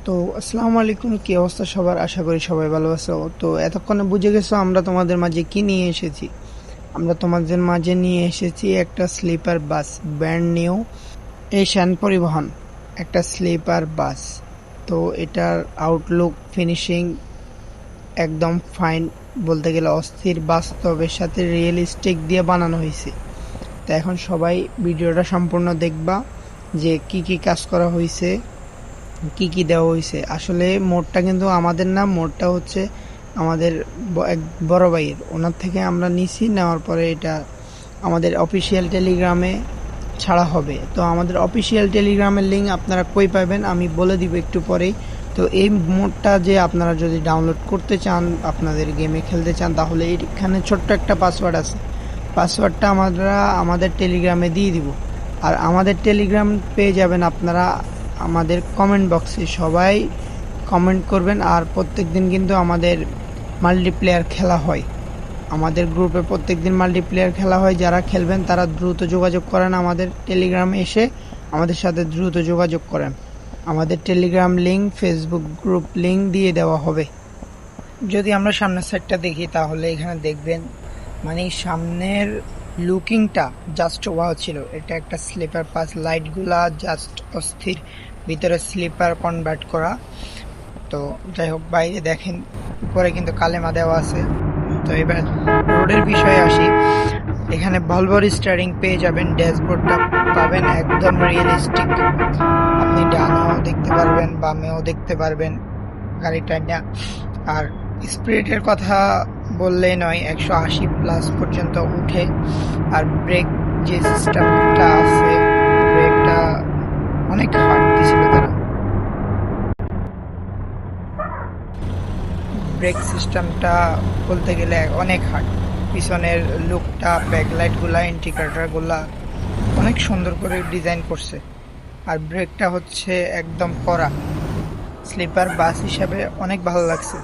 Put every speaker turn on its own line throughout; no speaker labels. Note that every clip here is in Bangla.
তো আসসালামু আলাইকুম, কি অবস্থা সবার? আশা করি সবাই ভালো আছো। তো এতক্ষণে বুঝে গেছো আমরা তোমাদের মাঝে কি নিয়ে এসেছি। আমরা তোমাদের মাঝে নিয়ে এসেছি একটা sleeper bus, brand new Asian Paribahan, একটা স্লিপার বাস। তো এটার আউটলুক, ফিনিশিং একদম ফাইন, বলতে গেলে অস্থির, বাস্তবের সাথে রিয়েলিস্টিক দিয়ে বানানো হয়েছে। তো এখন সবাই ভিডিওটা সম্পূর্ণ দেখবা যে কি কি কাজ করা হয়েছে, কি কি দেওয়া হয়েছে। আসলে মোড়টা কিন্তু আমাদের না, মোড়টা হচ্ছে আমাদের এক বড় ভাইয়ের, ওনার থেকে আমরা নিছি। নেওয়ার পরে এটা আমাদের অফিসিয়াল টেলিগ্রামে ছাড়া হবে। তো আমাদের অফিসিয়াল টেলিগ্রামের লিঙ্ক আপনারা কই পাবেন আমি বলে দিব একটু পরেই। তো এই মোডটা যে আপনারা যদি ডাউনলোড করতে চান, আপনাদের গেমে খেলতে চান, তাহলে এখানে ছোট্ট একটা পাসওয়ার্ড আছে। পাসওয়ার্ডটা আমরা আমাদের টেলিগ্রামে দিয়ে দিব। আর আমাদের টেলিগ্রাম পেয়ে যাবেন আপনারা আমাদের কমেন্ট বক্সে। সবাই কমেন্ট করবেন। আর প্রত্যেক দিন কিন্তু আমাদের মাল্টিপ্লেয়ার খেলা হয়, আমাদের গ্রুপে প্রত্যেক দিন মাল্টিপ্লেয়ার খেলা হয়। যারা খেলবেন তারা দ্রুত যোগাযোগ করেন, আমাদের টেলিগ্রামে এসে আমাদের সাথে দ্রুত যোগাযোগ করেন। আমাদের Telegram link, Facebook group link দিয়ে দেওয়া হবে। যদি আমরা সামনের সাইডটা দেখি তাহলে এখানে দেখবেন, মানে সামনের লুকিংটা জাস্ট ওয়াও ছিল। এটা একটা স্লিপার পাস, লাইটগুলা জাস্ট অস্থির, ভিতরে স্লিপার কনভার্ট করা। তো যাই হোক, বাইরে দেখেন উপরে কিন্তু কালেমা দেওয়া আছে। তো এবার রোডের বিষয়ে আসি। এখানে ভলভোর স্টিয়ারিং পেয়ে যাবেন, ড্যাশবোর্ডটা পাবেন একদম রিয়েলিস্টিক। আপনি ডানেও দেখতে পারবেন, বামেও দেখতে পারবেন গাড়িটা নিয়ে। আর স্পিডের কথা বললেই নয়, 180+ পর্যন্ত উঠে। আর ব্রেক যে সিস্টেমটা আছে, ব্রেকটা অনেক হার্ড দিয়েছিল তারা। ব্রেক সিস্টেমটা বলতে গেলে অনেক হার্ড। পিছনের লুকটা, ব্যাকলাইটগুলা, ইন্ডিকেটরগুলা অনেক সুন্দর করে ডিজাইন করছে। আর ব্রেকটা হচ্ছে একদম কড়া। স্লিপার বাস হিসাবে অনেক ভালো লাগছে।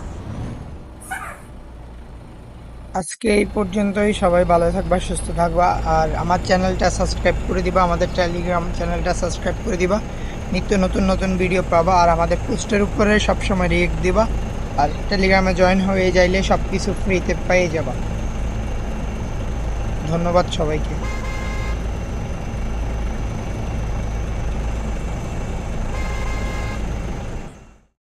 আজকে এই পর্যন্তই। সবাই ভালো থাকবা, সুস্থ থাকবা। আর আমার চ্যানেলটা সাবস্ক্রাইব করে দিবা, আমাদের টেলিগ্রাম চ্যানেলটা সাবস্ক্রাইব করে দিবা। নিত্য নতুন নতুন ভিডিও পাবা। আর আমাদের পোস্টের উপরে সবসময় রিয়েক্ট দিবা। আর টেলিগ্রামে জয়েন হয়ে যাইলে সব কিছু ফ্রিতে পেয়ে যাবা। ধন্যবাদ সবাইকে।